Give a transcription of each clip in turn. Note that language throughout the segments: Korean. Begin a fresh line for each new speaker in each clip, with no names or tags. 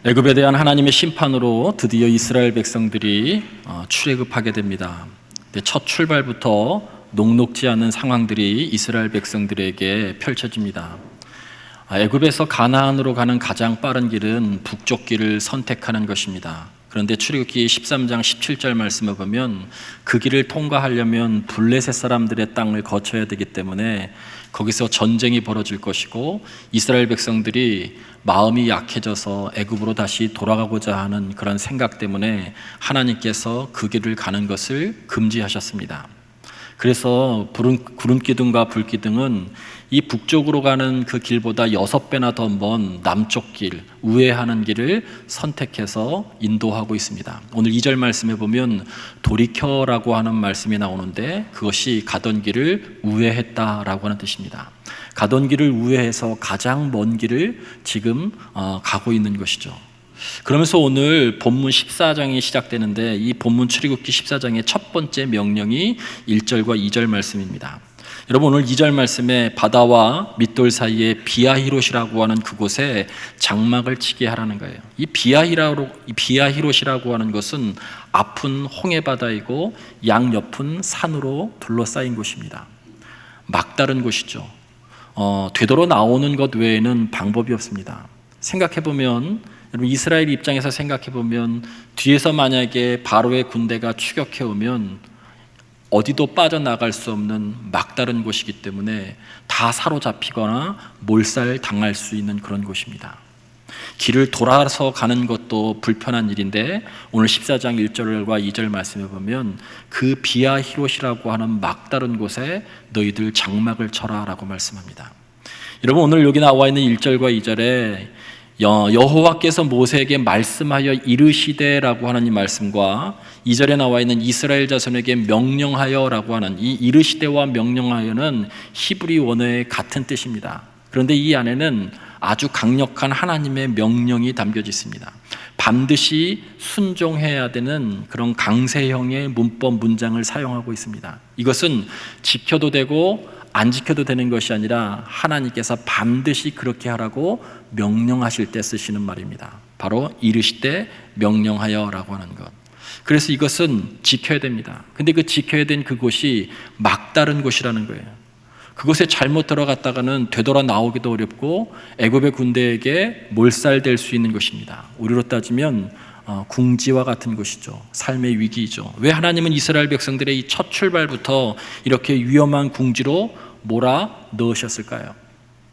애굽에 대한 하나님의 심판으로 드디어 이스라엘 백성들이 출애굽하게 됩니다. 첫 출발부터 녹록지 않은 상황들이 이스라엘 백성들에게 펼쳐집니다. 애굽에서 가나안으로 가는 가장 빠른 길은 북쪽 길을 선택하는 것입니다. 그런데 출애굽기 13장 17절 말씀을 보면 그 길을 통과하려면 블레셋 사람들의 땅을 거쳐야 되기 때문에 거기서 전쟁이 벌어질 것이고 이스라엘 백성들이 마음이 약해져서 애굽으로 다시 돌아가고자 하는 그런 생각 때문에 하나님께서 그 길을 가는 것을 금지하셨습니다. 그래서 구름기둥과 불기둥은 이 북쪽으로 가는 그 길보다 6배나 더 먼 남쪽 길, 우회하는 길을 선택해서 인도하고 있습니다. 오늘 2절 말씀에 보면 돌이켜라고 하는 말씀이 나오는데 그것이 가던 길을 우회했다라고 하는 뜻입니다. 가던 길을 우회해서 가장 먼 길을 지금 가고 있는 것이죠. 그러면서 오늘 본문 14장이 시작되는데 이 본문 출애굽기 14장의 첫 번째 명령이 1절과 2절 말씀입니다. 여러분, 오늘 2절 말씀에 바다와 밑돌 사이에 비아히롯이라고 하는 그곳에 장막을 치게 하라는 거예요. 이 비아히롯이라고 하는 것은 앞은 홍해바다이고 양옆은 산으로 둘러싸인 곳입니다. 막다른 곳이죠. 되돌아 나오는 것 외에는 방법이 없습니다. 생각해보면, 여러분, 이스라엘 입장에서 생각해보면 뒤에서 만약에 바로의 군대가 추격해 오면 어디도 빠져나갈 수 없는 막다른 곳이기 때문에 다 사로잡히거나 몰살당할 수 있는 그런 곳입니다. 길을 돌아서 가는 것도 불편한 일인데 오늘 14장 1절과 2절 말씀에 보면 그 비아히롯이라고 하는 막다른 곳에 너희들 장막을 쳐라 라고 말씀합니다. 여러분, 오늘 여기 나와 있는 1절과 2절에 여호와께서 모세에게 말씀하여 이르시되라고 하는 이 말씀과 2절에 나와 있는 이스라엘 자손에게 명령하여라고 하는 이 이르시되와 명령하여는 히브리 원어의 같은 뜻입니다. 그런데 이 안에는 아주 강력한 하나님의 명령이 담겨져 있습니다. 반드시 순종해야 되는 그런 강세형의 문법 문장을 사용하고 있습니다. 이것은 지켜도 되고 안 지켜도 되는 것이 아니라 하나님께서 반드시 그렇게 하라고 명령하실 때 쓰시는 말입니다. 바로 이르시되 명령하여라고 하는 것. 그래서 이것은 지켜야 됩니다. 근데 그 지켜야 된 그곳이 막다른 곳이라는 거예요. 그곳에 잘못 들어갔다가는 되돌아 나오기도 어렵고 애굽의 군대에게 몰살될 수 있는 것입니다. 우리로 따지면 궁지와 같은 곳이죠. 삶의 위기이죠. 왜 하나님은 이스라엘 백성들의 이 첫 출발부터 이렇게 위험한 궁지로 몰아 넣으셨을까요?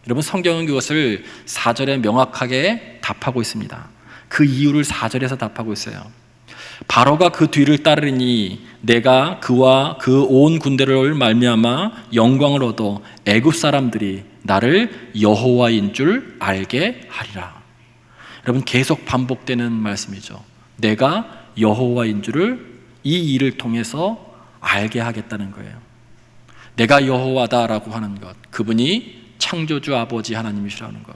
여러분, 성경은 그것을 4절에 명확하게 답하고 있습니다. 그 이유를 4절에서 답하고 있어요. 바로가 그 뒤를 따르니 내가 그와 그 온 군대를 말미암아 영광을 얻어 애굽 사람들이 나를 여호와인 줄 알게 하리라. 여러분, 계속 반복되는 말씀이죠. 내가 여호와인 줄을 이 일을 통해서 알게 하겠다는 거예요. 내가 여호와다라고 하는 것, 그분이 창조주 아버지 하나님이시라는 것.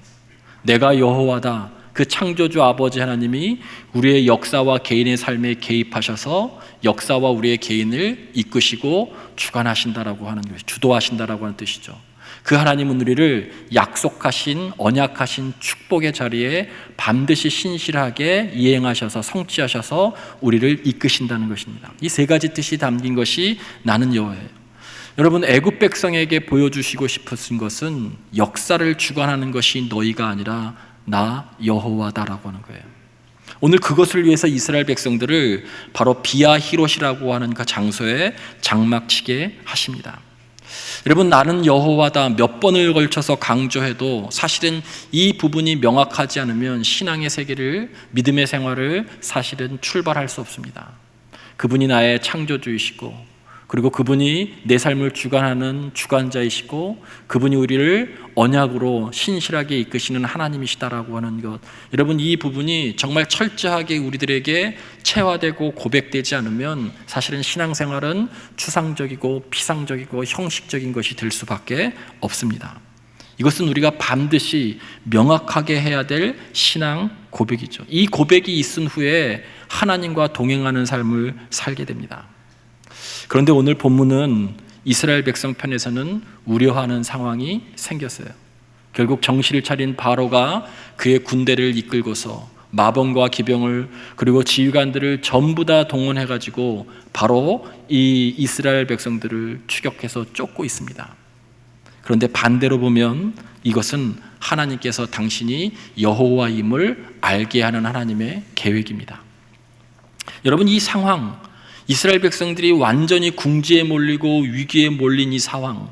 내가 여호와다, 그 창조주 아버지 하나님이 우리의 역사와 개인의 삶에 개입하셔서 역사와 우리의 개인을 이끄시고 주관하신다라고 하는 것, 주도하신다라고 하는 뜻이죠. 그 하나님은 우리를 약속하신 언약하신 축복의 자리에 반드시 신실하게 이행하셔서 성취하셔서 우리를 이끄신다는 것입니다. 이 세 가지 뜻이 담긴 것이 나는 여호와예요. 여러분, 애굽 백성에게 보여주시고 싶으신 것은 역사를 주관하는 것이 너희가 아니라 나 여호와다라고 하는 거예요. 오늘 그것을 위해서 이스라엘 백성들을 바로 비아히롯이라고 하는 그 장소에 장막치게 하십니다. 여러분, 나는 여호와다 몇 번을 걸쳐서 강조해도 사실은 이 부분이 명확하지 않으면 신앙의 세계를, 믿음의 생활을 사실은 출발할 수 없습니다. 그분이 나의 창조주이시고, 그리고 그분이 내 삶을 주관하는 주관자이시고, 그분이 우리를 언약으로 신실하게 이끄시는 하나님이시다라고 하는 것, 여러분, 이 부분이 정말 철저하게 우리들에게 체화되고 고백되지 않으면 사실은 신앙생활은 추상적이고 피상적이고 형식적인 것이 될 수밖에 없습니다. 이것은 우리가 반드시 명확하게 해야 될 신앙 고백이죠. 이 고백이 있은 후에 하나님과 동행하는 삶을 살게 됩니다. 그런데 오늘 본문은 이스라엘 백성 편에서는 우려하는 상황이 생겼어요. 결국 정신을 차린 바로가 그의 군대를 이끌고서 마병과 기병을 그리고 지휘관들을 전부 다 동원해가지고 바로 이 이스라엘 백성들을 추격해서 쫓고 있습니다. 그런데 반대로 보면 이것은 하나님께서 당신이 여호와임을 알게 하는 하나님의 계획입니다. 여러분, 이 상황, 이스라엘 백성들이 완전히 궁지에 몰리고 위기에 몰린 이 상황,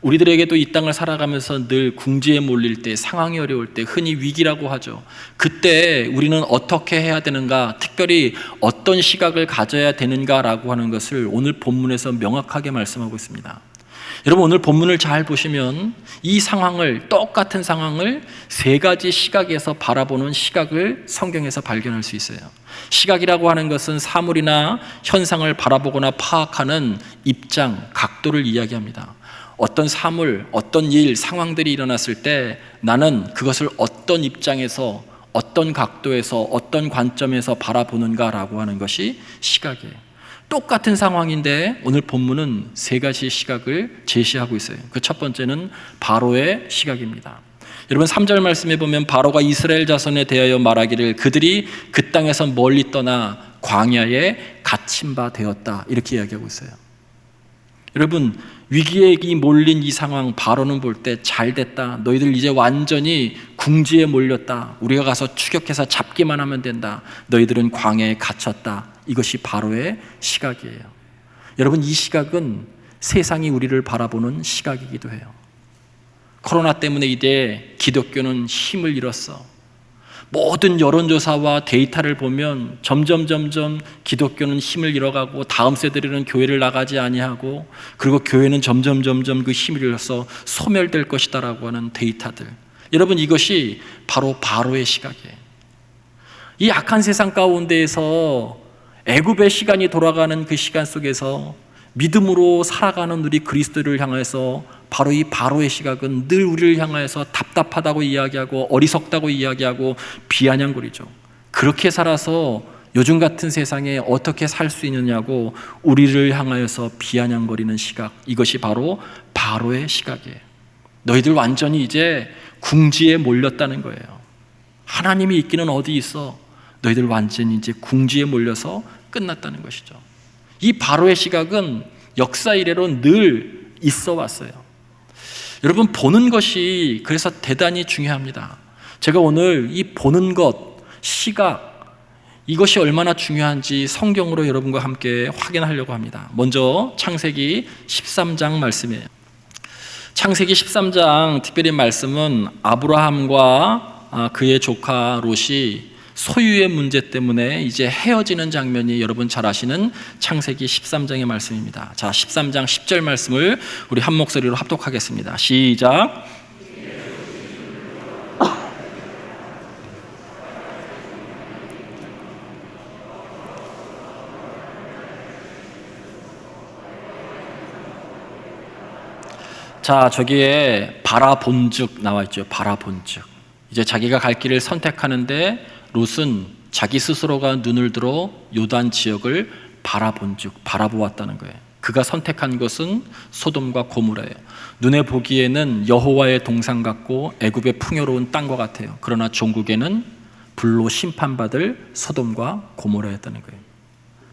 우리들에게도 이 땅을 살아가면서 늘 궁지에 몰릴 때, 상황이 어려울 때, 흔히 위기라고 하죠. 그때 우리는 어떻게 해야 되는가, 특별히 어떤 시각을 가져야 되는가라고 하는 것을 오늘 본문에서 명확하게 말씀하고 있습니다. 여러분, 오늘 본문을 잘 보시면 이 상황을, 똑같은 상황을 세 가지 시각에서 바라보는 시각을 성경에서 발견할 수 있어요. 시각이라고 하는 것은 사물이나 현상을 바라보거나 파악하는 입장, 각도를 이야기합니다. 어떤 사물, 어떤 일, 상황들이 일어났을 때 나는 그것을 어떤 입장에서, 어떤 각도에서, 어떤 관점에서 바라보는가라고 하는 것이 시각이에요. 똑같은 상황인데 오늘 본문은 세 가지 시각을 제시하고 있어요. 그 첫 번째는 바로의 시각입니다. 여러분, 3절 말씀에 보면 바로가 이스라엘 자손에 대하여 말하기를 그들이 그 땅에서 멀리 떠나 광야에 갇힌 바 되었다, 이렇게 이야기하고 있어요. 여러분, 위기에 몰린 이 상황, 바로는 볼 때 잘 됐다, 너희들 이제 완전히 궁지에 몰렸다, 우리가 가서 추격해서 잡기만 하면 된다, 너희들은 광야에 갇혔다, 이것이 바로의 시각이에요. 여러분, 이 시각은 세상이 우리를 바라보는 시각이기도 해요. 코로나 때문에 이제 기독교는 힘을 잃었어. 모든 여론조사와 데이터를 보면 점점 기독교는 힘을 잃어가고 다음 세대들은 교회를 나가지 아니하고, 그리고 교회는 점점 그 힘을 잃어서 소멸될 것이다라고 하는 데이터들. 여러분, 이것이 바로 바로의 시각이에요. 이 악한 세상 가운데에서 애굽의 시간이 돌아가는 그 시간 속에서 믿음으로 살아가는 우리 그리스도를 향해서 바로 이 바로의 시각은 늘 우리를 향해서 답답하다고 이야기하고 어리석다고 이야기하고 비아냥거리죠. 그렇게 살아서 요즘 같은 세상에 어떻게 살 수 있느냐고 우리를 향하여서 비아냥거리는 시각, 이것이 바로 바로의 시각이에요. 너희들 완전히 이제 궁지에 몰렸다는 거예요. 하나님이 있기는 어디 있어? 너희들 완전히 이제 궁지에 몰려서 끝났다는 것이죠. 이 바로의 시각은 역사 이래로 늘 있어 왔어요. 여러분, 보는 것이 그래서 대단히 중요합니다. 제가 오늘 이 보는 것, 시각, 이것이 얼마나 중요한지 성경으로 여러분과 함께 확인하려고 합니다. 먼저 창세기 13장 말씀이에요. 창세기 13장 특별히 말씀은 아브라함과 그의 조카 롯이 소유의 문제 때문에 이제 헤어지는 장면이 여러분 잘 아시는 창세기 13장의 말씀입니다. 자, 13장 10절 말씀을 우리 한 목소리로 합독하겠습니다. 시작. 자, 저기에 바라본즉 나와 있죠. 바라본즉. 이제 자기가 갈 길을 선택하는데 롯은 자기 스스로가 눈을 들어 요단 지역을 바라본즉, 바라보았다는 거예요. 그가 선택한 것은 소돔과 고모라예요. 눈에 보기에는 여호와의 동산 같고 애굽의 풍요로운 땅과 같아요. 그러나 종국에는 불로 심판받을 소돔과 고모라였다는 거예요.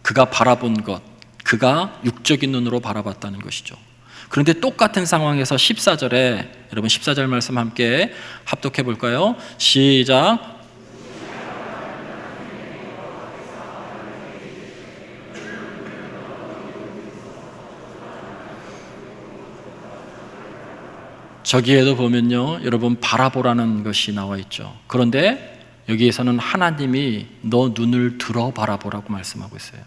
그가 바라본 것, 그가 육적인 눈으로 바라봤다는 것이죠. 그런데 똑같은 상황에서 14절에 여러분 14절 말씀 함께 합독해 볼까요? 시작. 저기에도 보면요, 여러분 바라보라는 것이 나와 있죠. 그런데 여기에서는 하나님이 너 눈을 들어 바라보라고 말씀하고 있어요.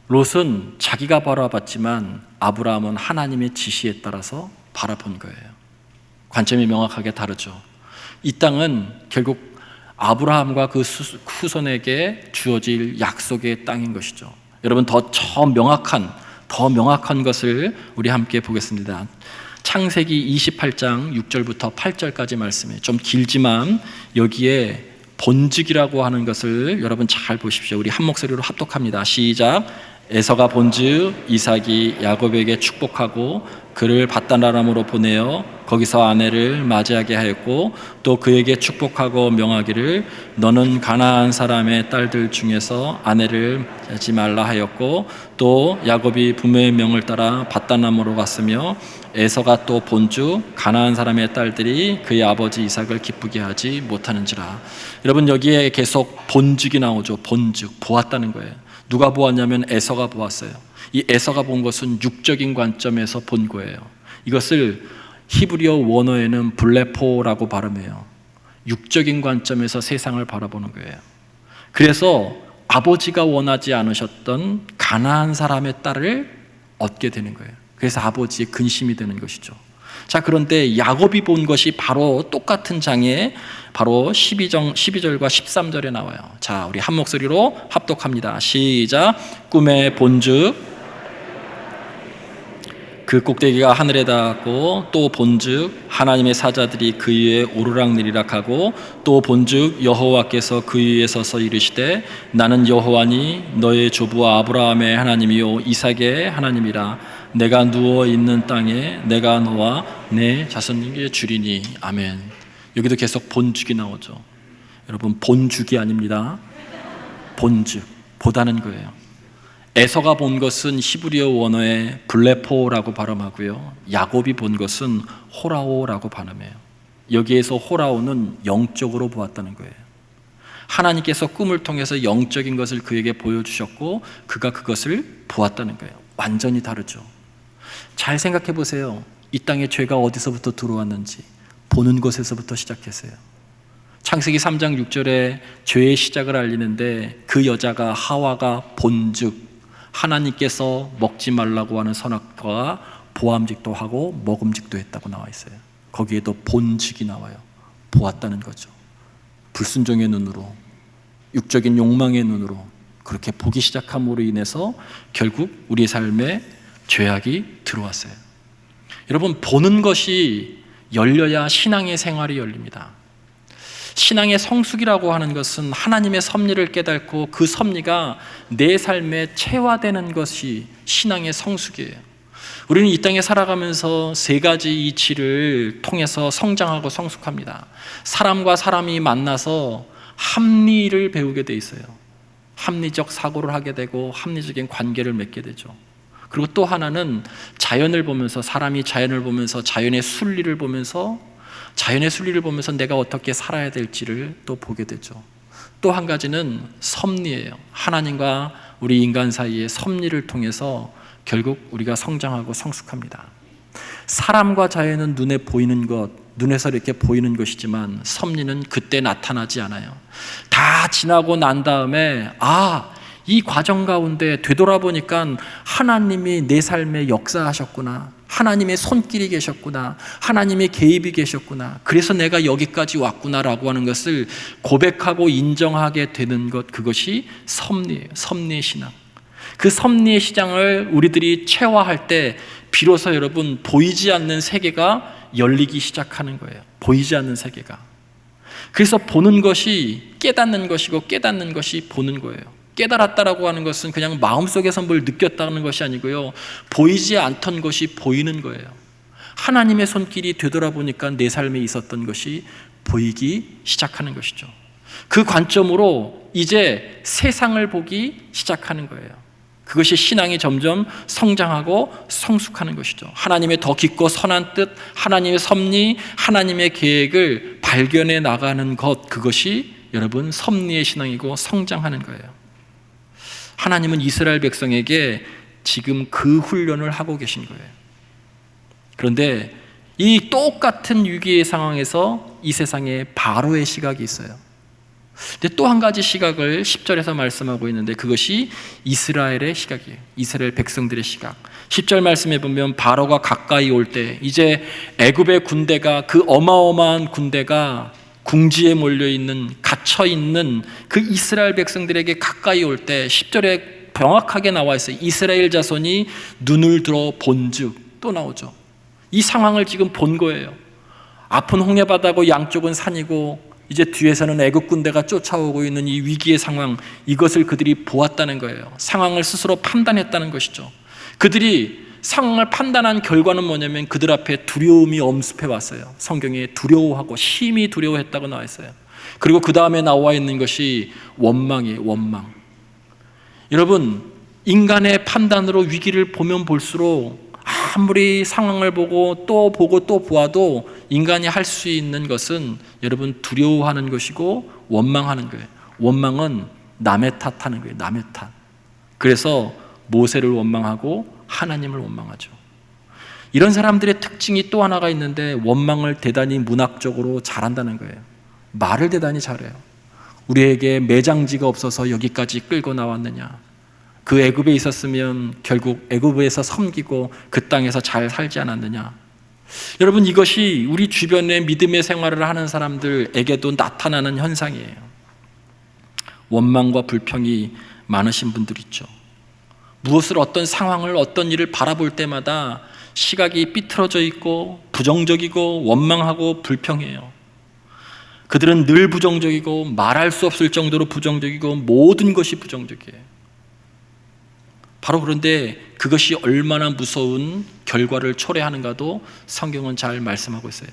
롯은 자기가 바라봤지만 아브라함은 하나님의 지시에 따라서 바라본 거예요. 관점이 명확하게 다르죠. 이 땅은 결국 아브라함과 그 후손에게 주어질 약속의 땅인 것이죠. 여러분, 더 명확한 것을 우리 함께 보겠습니다. 창세기 28장 6절부터 8절까지 말씀이에요. 좀 길지만 여기에 본즉이라고 하는 것을 여러분 잘 보십시오. 우리 한 목소리로 합독합니다. 시작. 에서가 본즉 이삭이 야곱에게 축복하고 그를 밧단아람으로 보내어 거기서 아내를 맞이하게 하였고 또 그에게 축복하고 명하기를 너는 가나안 사람의 딸들 중에서 아내를 하지 말라 하였고 또 야곱이 부모의 명을 따라 밧단아람으로 갔으며 에서가 또 본즉 가나안 사람의 딸들이 그의 아버지 이삭을 기쁘게 하지 못하는지라. 여러분 여기에 계속 본즉이 나오죠. 본즉, 보았다는 거예요. 누가 보았냐면 에서가 보았어요. 이 에서가 본 것은 육적인 관점에서 본 거예요. 이것을 히브리어 원어에는 블레포라고 발음해요. 육적인 관점에서 세상을 바라보는 거예요. 그래서 아버지가 원하지 않으셨던 가나안 사람의 딸을 얻게 되는 거예요. 그래서 아버지의 근심이 되는 것이죠. 자, 그런데 야곱이 본 것이 바로 똑같은 장에 바로 12절과 13절에 나와요. 자, 우리 한 목소리로 합독합니다. 시작. 꿈에 본즉 그 꼭대기가 하늘에 닿았고 또 본즉 하나님의 사자들이 그 위에 오르락내리락하고 또 본즉 여호와께서 그 위에 서서 이르시되 나는 여호와니 너의 조부와 아브라함의 하나님이요 이삭의 하나님이라. 내가 누워 있는 땅에 내가 너와 내 자손에게 주리니. 아멘. 여기도 계속 본즉이 나오죠. 여러분 본죽이 아닙니다. 본즉, 보다는 거예요. 에서가 본 것은 히브리어 원어의 블레포라고 발음하고요. 야곱이 본 것은 호라오라고 발음해요. 여기에서 호라오는 영적으로 보았다는 거예요. 하나님께서 꿈을 통해서 영적인 것을 그에게 보여주셨고 그가 그것을 보았다는 거예요. 완전히 다르죠. 잘 생각해 보세요. 이 땅에 죄가 어디서부터 들어왔는지 보는 것에서부터 시작했어요. 창세기 3장 6절에 죄의 시작을 알리는데 그 여자가 하와가 본즉 하나님께서 먹지 말라고 하는 선악과와 보암직도 하고 먹음직도 했다고 나와 있어요. 거기에도 본즉이 나와요. 보았다는 거죠. 불순종의 눈으로, 육적인 욕망의 눈으로 그렇게 보기 시작함으로 인해서 결국 우리의 삶에 죄악이 들어왔어요. 여러분, 보는 것이 열려야 신앙의 생활이 열립니다. 신앙의 성숙이라고 하는 것은 하나님의 섭리를 깨닫고 그 섭리가 내 삶에 체화되는 것이 신앙의 성숙이에요. 우리는 이 땅에 살아가면서 세 가지 이치를 통해서 성장하고 성숙합니다. 사람과 사람이 만나서 합리를 배우게 돼 있어요. 합리적 사고를 하게 되고 합리적인 관계를 맺게 되죠. 그리고 또 하나는 자연을 보면서, 사람이 자연을 보면서 자연의 순리를 보면서 내가 어떻게 살아야 될지를 또 보게 되죠. 또 한 가지는 섭리예요. 하나님과 우리 인간 사이의 섭리를 통해서 결국 우리가 성장하고 성숙합니다. 사람과 자연은 눈에 보이는 것, 눈에서 이렇게 보이는 것이지만 섭리는 그때 나타나지 않아요. 다 지나고 난 다음에 이 과정 가운데 되돌아보니까 하나님이 내 삶에 역사하셨구나, 하나님의 손길이 계셨구나, 하나님의 개입이 계셨구나, 그래서 내가 여기까지 왔구나라고 하는 것을 고백하고 인정하게 되는 것, 그것이 섭리예요. 섭리의 신앙. 그 섭리의 시장을 우리들이 체화할 때 비로소 여러분 보이지 않는 세계가 열리기 시작하는 거예요. 보이지 않는 세계가. 그래서 보는 것이 깨닫는 것이고 깨닫는 것이 보는 거예요. 깨달았다라고 하는 것은 그냥 마음속에서 뭘 느꼈다는 것이 아니고요, 보이지 않던 것이 보이는 거예요. 하나님의 손길이 되돌아보니까 내 삶에 있었던 것이 보이기 시작하는 것이죠. 그 관점으로 이제 세상을 보기 시작하는 거예요. 그것이 신앙이 점점 성장하고 성숙하는 것이죠. 하나님의 더 깊고 선한 뜻, 하나님의 섭리, 하나님의 계획을 발견해 나가는 것, 그것이 여러분 섭리의 신앙이고 성장하는 거예요. 하나님은 이스라엘 백성에게 지금 그 훈련을 하고 계신 거예요. 그런데 이 똑같은 위기의 상황에서 이 세상에 바로의 시각이 있어요. 근데 또 한 가지 시각을 10절에서 말씀하고 있는데 그것이 이스라엘의 시각이에요. 이스라엘 백성들의 시각. 10절 말씀해 보면 바로가 가까이 올 때, 이제 애굽의 군대가, 그 어마어마한 군대가 궁지에 몰려있는, 갇혀있는 그 이스라엘 백성들에게 가까이 올 때 10절에 정확하게 나와 있어요. 이스라엘 자손이 눈을 들어 본즉, 또 나오죠. 이 상황을 지금 본 거예요. 앞은 홍해바다고 양쪽은 산이고 이제 뒤에서는 애국 군대가 쫓아오고 있는 이 위기의 상황, 이것을 그들이 보았다는 거예요. 상황을 스스로 판단했다는 것이죠. 그들이 상황을 판단한 결과는 뭐냐면 그들 앞에 두려움이 엄습해 왔어요. 성경에 두려워하고 심히 두려워했다고 나와 있어요. 그리고 그 다음에 나와 있는 것이 원망이에요. 원망. 여러분, 인간의 판단으로 위기를 보면 볼수록 아무리 상황을 보고 또 보아도 인간이 할 수 있는 것은 여러분 두려워하는 것이고 원망하는 거예요. 원망은 남의 탓하는 거예요. 남의 탓. 그래서 모세를 원망하고 하나님을 원망하죠. 이런 사람들의 특징이 또 하나가 있는데 원망을 대단히 문학적으로 잘한다는 거예요. 말을 대단히 잘해요. 우리에게 매장지가 없어서 여기까지 끌고 나왔느냐, 그 애굽에 있었으면 결국 애굽에서 섬기고 그 땅에서 잘 살지 않았느냐. 여러분, 이것이 우리 주변에 믿음의 생활을 하는 사람들에게도 나타나는 현상이에요. 원망과 불평이 많으신 분들 있죠. 무엇을, 어떤 상황을, 어떤 일을 바라볼 때마다 시각이 삐뚤어져 있고 부정적이고 원망하고 불평해요. 그들은 늘 부정적이고 말할 수 없을 정도로 부정적이고 모든 것이 부정적이에요. 바로 그런데 그것이 얼마나 무서운 결과를 초래하는가도 성경은 잘 말씀하고 있어요.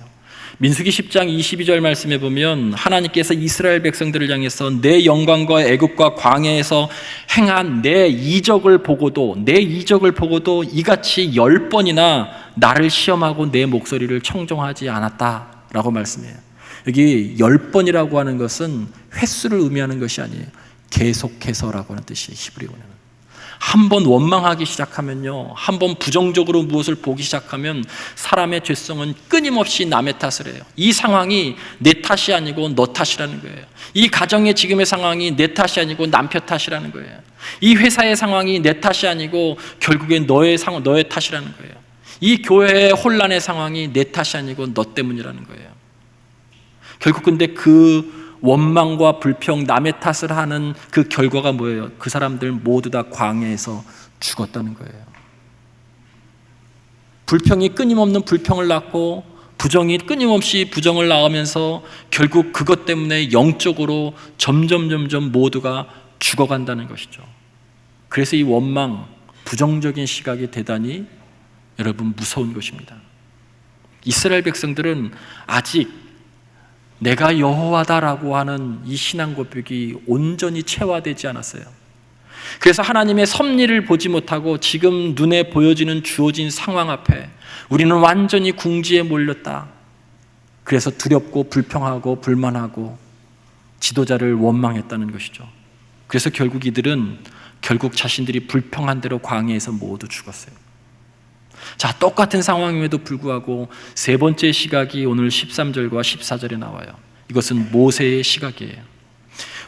민수기 10장 22절 말씀에 보면 하나님께서 이스라엘 백성들을 향해서 내 영광과 애굽과 광야에서 행한 내 이적을 보고도 이같이 10번이나 나를 시험하고 내 목소리를 청종하지 않았다라고 말씀해요. 여기 10번이라고 하는 것은 횟수를 의미하는 것이 아니에요. 계속해서라고 하는 뜻이에요. 히브리어는. 한번 원망하기 시작하면요, 한번 부정적으로 무엇을 보기 시작하면 사람의 죄성은 끊임없이 남의 탓을 해요. 이 상황이 내 탓이 아니고 너 탓이라는 거예요. 이 가정의 지금의 상황이 내 탓이 아니고 남편 탓이라는 거예요. 이 회사의 상황이 내 탓이 아니고 결국엔 너의 탓이라는 거예요. 이 교회의 혼란의 상황이 내 탓이 아니고 너 때문이라는 거예요. 결국 근데 그 원망과 불평, 남의 탓을 하는 그 결과가 뭐예요? 그 사람들 모두 다 광야에서 죽었다는 거예요. 불평이 끊임없는 불평을 낳고 부정이 끊임없이 부정을 낳으면서 결국 그것 때문에 영적으로 점점 모두가 죽어간다는 것이죠. 그래서 이 원망, 부정적인 시각이 대단히 여러분 무서운 것입니다. 이스라엘 백성들은 아직 내가 여호와다라고 하는 이 신앙 고백이 온전히 체화되지 않았어요. 그래서 하나님의 섭리를 보지 못하고 지금 눈에 보여지는 주어진 상황 앞에 우리는 완전히 궁지에 몰렸다. 그래서 두렵고 불평하고 불만하고 지도자를 원망했다는 것이죠. 그래서 결국 이들은 자신들이 불평한 대로 광야에서 모두 죽었어요. 자, 똑같은 상황임에도 불구하고 세 번째 시각이 오늘 13절과 14절에 나와요. 이것은 모세의 시각이에요.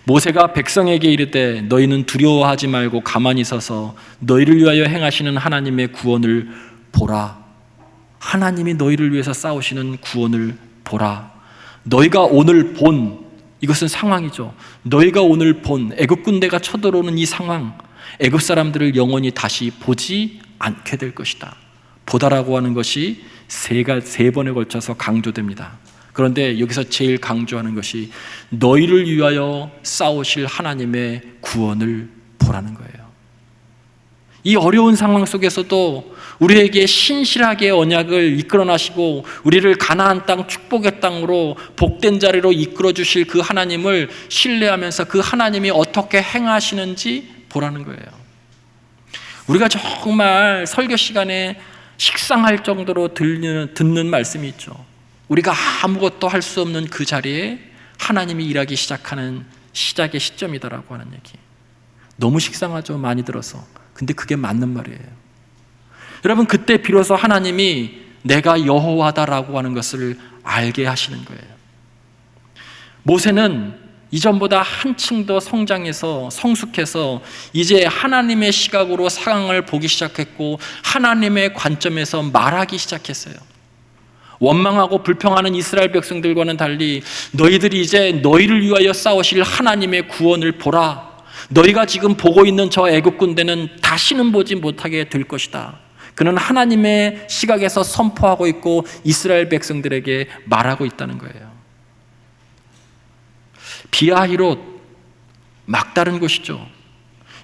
모세가 백성에게 이르되 너희는 두려워하지 말고 가만히 서서 너희를 위하여 행하시는 하나님의 구원을 보라. 하나님이 너희를 위해서 싸우시는 구원을 보라. 너희가 오늘 본, 이것은 상황이죠. 너희가 오늘 본 애굽 군대가 쳐들어오는 이 상황, 애굽 사람들을 영원히 다시 보지 않게 될 것이다. 보다라고 하는 것이 세 번에 걸쳐서 강조됩니다. 그런데 여기서 제일 강조하는 것이 너희를 위하여 싸우실 하나님의 구원을 보라는 거예요. 이 어려운 상황 속에서도 우리에게 신실하게 언약을 이끌어 나시고 우리를 가나안 땅 축복의 땅으로 복된 자리로 이끌어 주실 그 하나님을 신뢰하면서 그 하나님이 어떻게 행하시는지 보라는 거예요. 우리가 정말 설교 시간에 식상할 정도로 듣는 말씀이 있죠. 우리가 아무것도 할 수 없는 그 자리에 하나님이 일하기 시작하는 시작의 시점이다라고 하는 얘기. 너무 식상하죠, 많이 들어서. 근데 그게 맞는 말이에요. 여러분, 그때 비로소 하나님이 내가 여호와다라고 하는 것을 알게 하시는 거예요. 모세는 이전보다 한층 더 성장해서 성숙해서 이제 하나님의 시각으로 상황을 보기 시작했고 하나님의 관점에서 말하기 시작했어요. 원망하고 불평하는 이스라엘 백성들과는 달리 너희들이 이제 너희를 위하여 싸우실 하나님의 구원을 보라. 너희가 지금 보고 있는 저 애굽 군대는 다시는 보지 못하게 될 것이다. 그는 하나님의 시각에서 선포하고 있고 이스라엘 백성들에게 말하고 있다는 거예요. 비아히롯, 막다른 곳이죠.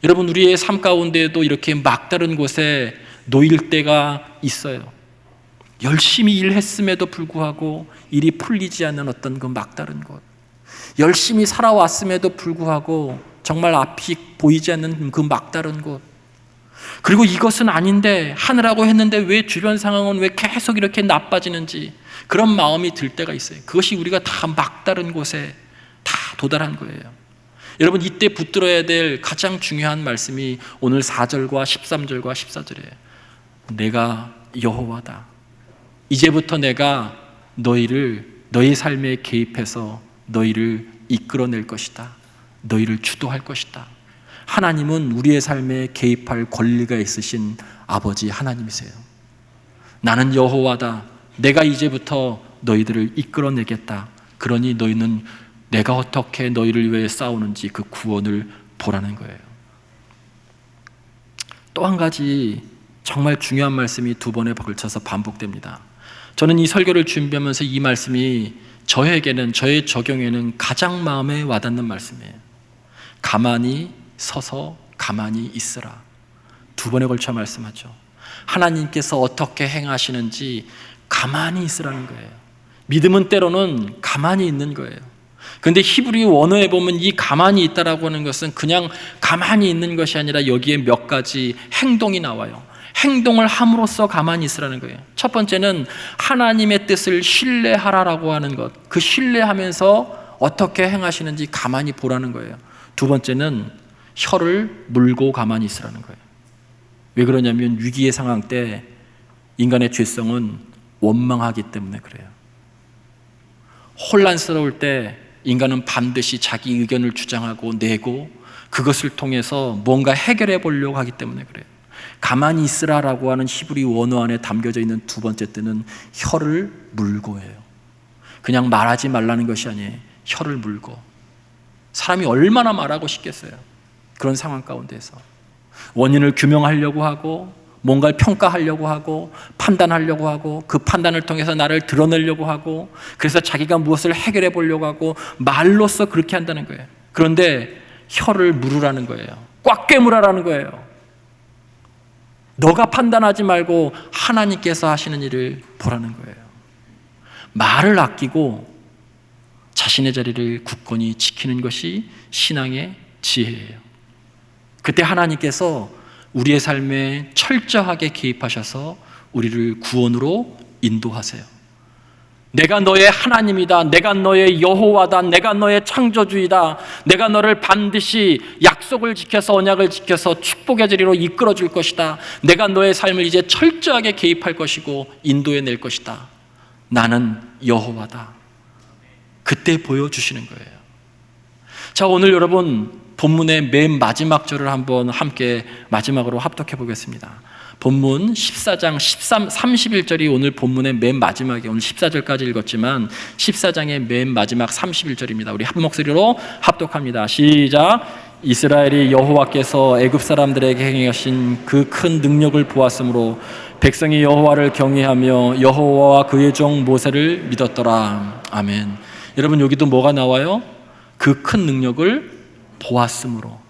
여러분, 우리의 삶 가운데에도 이렇게 막다른 곳에 놓일 때가 있어요. 열심히 일했음에도 불구하고 일이 풀리지 않는 어떤 그 막다른 곳, 열심히 살아왔음에도 불구하고 정말 앞이 보이지 않는 그 막다른 곳, 그리고 이것은 아닌데 하느라고 했는데 왜 주변 상황은 왜 계속 이렇게 나빠지는지 그런 마음이 들 때가 있어요. 그것이 우리가 다 막다른 곳에 다 도달한 거예요. 여러분, 이때 붙들어야 될 가장 중요한 말씀이 오늘 4절과 13절과 14절이에요. 내가 여호와다. 이제부터 내가 너의 삶에 개입해서 너희를 이끌어낼 것이다. 너희를 주도할 것이다. 하나님은 우리의 삶에 개입할 권리가 있으신 아버지 하나님이세요. 나는 여호와다. 내가 이제부터 너희들을 이끌어내겠다. 그러니 너희는 내가 어떻게 너희를 위해 싸우는지 그 구원을 보라는 거예요. 또 한 가지 정말 중요한 말씀이 두 번에 걸쳐서 반복됩니다. 저는 이 설교를 준비하면서 이 말씀이 저에게는, 저의 적용에는 가장 마음에 와닿는 말씀이에요. 가만히 서서 가만히 있으라. 두 번에 걸쳐 말씀하죠. 하나님께서 어떻게 행하시는지 가만히 있으라는 거예요. 믿음은 때로는 가만히 있는 거예요. 그런데 히브리 원어에 보면 이 가만히 있다라고 하는 것은 그냥 가만히 있는 것이 아니라 여기에 몇 가지 행동이 나와요. 행동을 함으로써 가만히 있으라는 거예요. 첫 번째는 하나님의 뜻을 신뢰하라라고 하는 것, 그 신뢰하면서 어떻게 행하시는지 가만히 보라는 거예요. 두 번째는 혀를 물고 가만히 있으라는 거예요. 왜 그러냐면 위기의 상황 때 인간의 죄성은 원망하기 때문에 그래요. 혼란스러울 때 인간은 반드시 자기 의견을 주장하고 내고 그것을 통해서 뭔가 해결해 보려고 하기 때문에 그래요. 가만히 있으라라고 하는 히브리 원어 안에 담겨져 있는 두 번째 뜻은 혀를 물고예요. 그냥 말하지 말라는 것이 아니에요. 혀를 물고. 사람이 얼마나 말하고 싶겠어요. 그런 상황 가운데서 원인을 규명하려고 하고 뭔가를 평가하려고 하고 판단하려고 하고 그 판단을 통해서 나를 드러내려고 하고 그래서 자기가 무엇을 해결해 보려고 하고 말로써 그렇게 한다는 거예요. 그런데 혀를 물으라는 거예요. 꽉 깨물으라는 거예요. 너가 판단하지 말고 하나님께서 하시는 일을 보라는 거예요. 말을 아끼고 자신의 자리를 굳건히 지키는 것이 신앙의 지혜예요. 그때 하나님께서 우리의 삶에 철저하게 개입하셔서 우리를 구원으로 인도하세요. 내가 너의 하나님이다. 내가 너의 여호와다. 내가 너의 창조주이다. 내가 너를 반드시 약속을 지켜서 언약을 지켜서 축복의 자리로 이끌어 줄 것이다. 내가 너의 삶을 이제 철저하게 개입할 것이고 인도해 낼 것이다. 나는 여호와다. 그때 보여주시는 거예요. 자, 오늘 여러분 본문의 맨 마지막 절을 한번 함께 마지막으로 합독해 보겠습니다. 본문 14장 31절이 오늘 본문의 맨 마지막에, 오늘 14절까지 읽었지만 14장의 맨 마지막 31절입니다. 우리 한 목소리로 합독합니다. 시작. 이스라엘이 여호와께서 애굽 사람들에게 행하신 그 큰 능력을 보았으므로 백성이 여호와를 경외하며 여호와와 그의 종 모세를 믿었더라. 아멘. 여러분, 여기도 뭐가 나와요? 그 큰 능력을 보았으므로.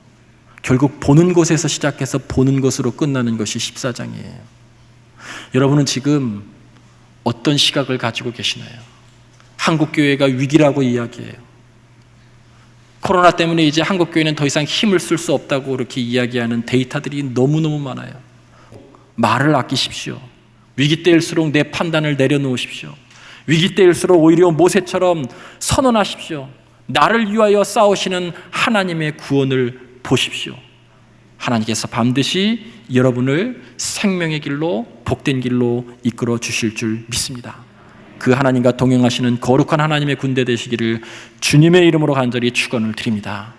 결국 보는 곳에서 시작해서 보는 것으로 끝나는 것이 14장이에요. 여러분은 지금 어떤 시각을 가지고 계시나요? 한국교회가 위기라고 이야기해요. 코로나 때문에 이제 한국교회는 더 이상 힘을 쓸 수 없다고 그렇게 이야기하는 데이터들이 너무너무 많아요. 말을 아끼십시오. 위기 때일수록 내 판단을 내려놓으십시오. 위기 때일수록 오히려 모세처럼 선언하십시오. 나를 위하여 싸우시는 하나님의 구원을 보십시오. 하나님께서 반드시 여러분을 생명의 길로, 복된 길로 이끌어 주실 줄 믿습니다. 그 하나님과 동행하시는 거룩한 하나님의 군대 되시기를 주님의 이름으로 간절히 축원을 드립니다.